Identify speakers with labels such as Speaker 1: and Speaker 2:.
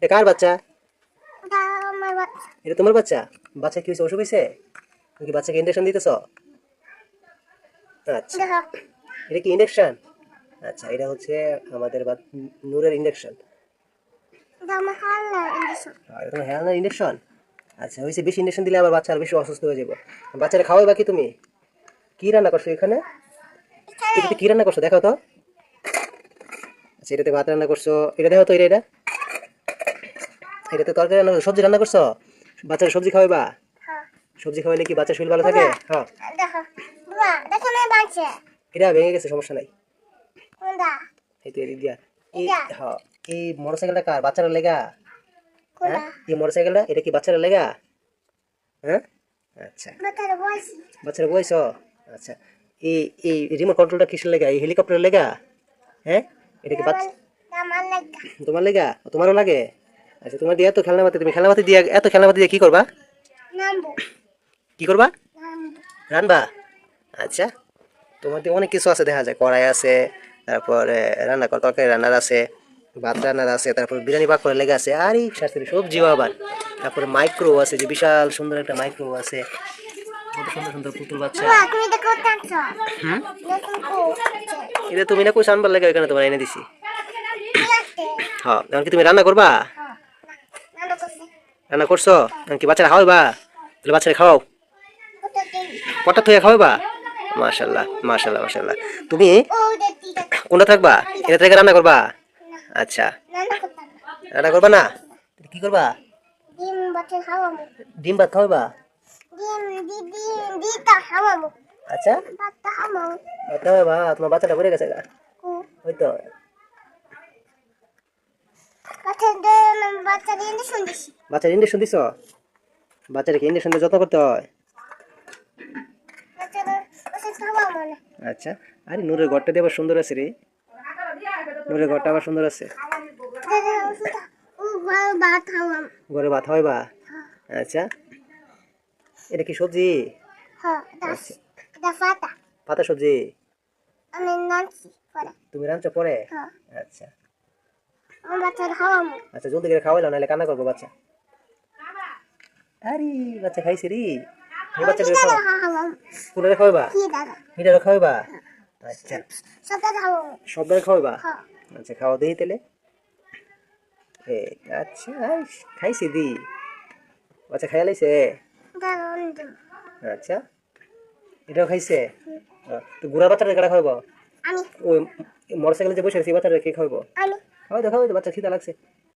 Speaker 1: এটা কার বাচ্চা?
Speaker 2: এটা আমার বাচ্চা।
Speaker 1: এটা তোমার বাচ্চা? বাচ্চা কি হয়েছে, অসুখ হয়েছে? তুমি কি বাচ্চাকে ইঞ্জেকশন দিতেছ? আচ্ছা,
Speaker 2: দেখো
Speaker 1: এটা কি ইঞ্জেকশন? আচ্ছা, এটা হচ্ছে আমাদের নূরের ইঞ্জেকশন।
Speaker 2: এটা আমার হাল্লা ইঞ্জেকশন।
Speaker 1: আর এটা তোমার হেলানোর ইঞ্জেকশন। আচ্ছা, হয়েছে, বেশি ইঞ্জেকশন দিলে আবার বাচ্চা আর বেশি অসুস্থ হয়ে যাবো। বাচ্চারা খাওয়াই কি তুমি? কি রান্না করছো এখানে?
Speaker 2: এখানে
Speaker 1: এটাতে কি রান্না করছো দেখো তো। আচ্ছা, এটাতে ভাত রান্না করছো। এটা দেখো তো, এটা এটাতে তরকারি রান্না করছো, সবজি রান্না করছো। বাচ্চারা সবজি খাওয়াইবা?
Speaker 2: হ্যাঁ
Speaker 1: সবজি খাওয়াইলে কি বাচ্চার শরীর ভালো থাকে? হ্যাঁ।
Speaker 2: দেখো বাবা দেখো না বাঁচছে
Speaker 1: এটা ভেঙে গেছে, সমস্যা নাই।
Speaker 2: কোনটা
Speaker 1: এই তো এদিক দিয়া। এই,
Speaker 2: এটা
Speaker 1: হ্যাঁ। এই মোটরসাইকেলটা কার? বাচ্চারা লেগা? হ্যাঁ,
Speaker 2: কোনটা
Speaker 1: এই মোটরসাইকেলটা এটা কি বাচ্চারা লেগা? হ্যাঁ। আচ্ছা,
Speaker 2: বাচ্চারা বয়সী
Speaker 1: বাচ্চারা বয়স। আচ্ছা, এই এই রিমোট কন্ট্রোলটা কিসের লেগা? এই হেলিকপ্টারের লেগা? হ্যাঁ, এটা কি বাচ্চা
Speaker 2: আমার লাগা
Speaker 1: তোমার লেগা? তোমারও লাগে? আচ্ছা, তোমার দিয়ে এত খেলনাপাতি, তুমি খেলনাপাতি দিয়ে এত খেলনাপাতি দিয়ে কি করবা?
Speaker 2: নামবো
Speaker 1: কি করবা?
Speaker 2: নামবো
Speaker 1: রান্না? আচ্ছা, তোমার দিয়ে অনেক কিছু আছে দেখা যায়, কড়াই আছে, তারপরে রান্না করা তরকারি রান্নার আছে, ভাত রান্নার আছে, তারপর বিরিয়ানি পাক করে লেগে আছে, আর এই শাস্তির সবজিও আবার। তারপরে মাইক্রো আছে, যে বিশাল সুন্দর একটা মাইক্রো আছে, কত সুন্দর সুন্দর পুতুল বাচ্চা।
Speaker 2: বাবা তুমি এটা করতে আনছো
Speaker 1: হুম,
Speaker 2: দেখুন কো
Speaker 1: এটা তুমি না কই আনবার লেগে এখানে তোমার এনে দিছি।
Speaker 2: লাগতে
Speaker 1: হ্যাঁ, এখন কি তুমি রান্না করবা?
Speaker 2: হ্যাঁ নানা করছে
Speaker 1: রান্না করছো? এখন কি বাচ্চারা খাওয়াইবা? তাহলে বাচ্চারা খাওয়াও,
Speaker 2: কত দিন
Speaker 1: পটা থুয়ে খাওয়াইবা। মাশাল্লাহ মাশাল্লাহ মাশাল্লাহ। তুমি
Speaker 2: ও দেখি দেখো
Speaker 1: কোনটা থাকবা? এটা থেকে রান্না করবা? আচ্ছা,
Speaker 2: নানা করতে
Speaker 1: রান্না করবা না? কি করবা?
Speaker 2: ডিম বাচ্চা খাওয়াবো
Speaker 1: ডিম ভাত খাওয়াইবা?
Speaker 2: দিটা খাওয়াবো
Speaker 1: আচ্ছা,
Speaker 2: ভাতটা খাওয়াবো
Speaker 1: ভাত খাওয়াইবা। তোমার বাচ্চাটা পড়ে গেছে গা।
Speaker 2: কো
Speaker 1: ওই তো।
Speaker 2: বাচ্চা দিয়ে শুনতেছি
Speaker 1: বাচ্চার ইঞ্জেকশন দিছ? বাচ্চাটাকে ইঞ্জেকশন দিয়ে যত্ন করতে হয়।
Speaker 2: বাচ্চারা ওষুধ খাওয়াবো না
Speaker 1: আচ্ছা, আরে নূরের ঘরটা দিয়ে আবার সুন্দর আছে রে। নূরের ঘরটা আবার সুন্দর আছে।
Speaker 2: ওষুধ ও ভাত খাওয়াবো
Speaker 1: ঘরে ভাত খাওয়াইবা? আচ্ছা, এটা কি সবজি?
Speaker 2: হ্যাঁ
Speaker 1: আচ্ছা,
Speaker 2: এটা ফাটা
Speaker 1: পাতা সবজি?
Speaker 2: আমি নাচি পরে
Speaker 1: তুমি রান্না পরে?
Speaker 2: হ্যাঁ
Speaker 1: আচ্ছা
Speaker 2: আমার বাচ্চারা খাওয়াবো
Speaker 1: আচ্ছা, জলদি করে খাওয়াইলাম, নাহলে কান্না করবো বাচ্চা। আরে, বাচ্চা খাইছে রে। এই বাচ্চাটা
Speaker 2: দাদা
Speaker 1: খাওয়া,
Speaker 2: খাওয়াবো
Speaker 1: কোনটা খাওয়াইবা?
Speaker 2: কি দাদা
Speaker 1: এটা খাওয়াইবা? আচ্ছা,
Speaker 2: সব দাদা খাওয়াবো
Speaker 1: সবটাই খাওয়াইবা?
Speaker 2: হ্যাঁ
Speaker 1: আচ্ছা, খাওয়া দিই তাহলে। এই, আচ্ছা, খাইছি দি। বাচ্চা খাইয়া লাইছে?
Speaker 2: দাদা অন্ধ
Speaker 1: আচ্ছা, এটাও খাইছে? তো গুড়ার বাচ্চাটা কাটা খাওয়াবো?
Speaker 2: আমি
Speaker 1: ওই মোটরসাইকেলে যে বসে আছে, এই বাচ্চাটা কে খাওয়াবো?
Speaker 2: আমি
Speaker 1: খাওয়াই দাও, খাওয়াই দাও, বাচ্চা খিদা লাগছে।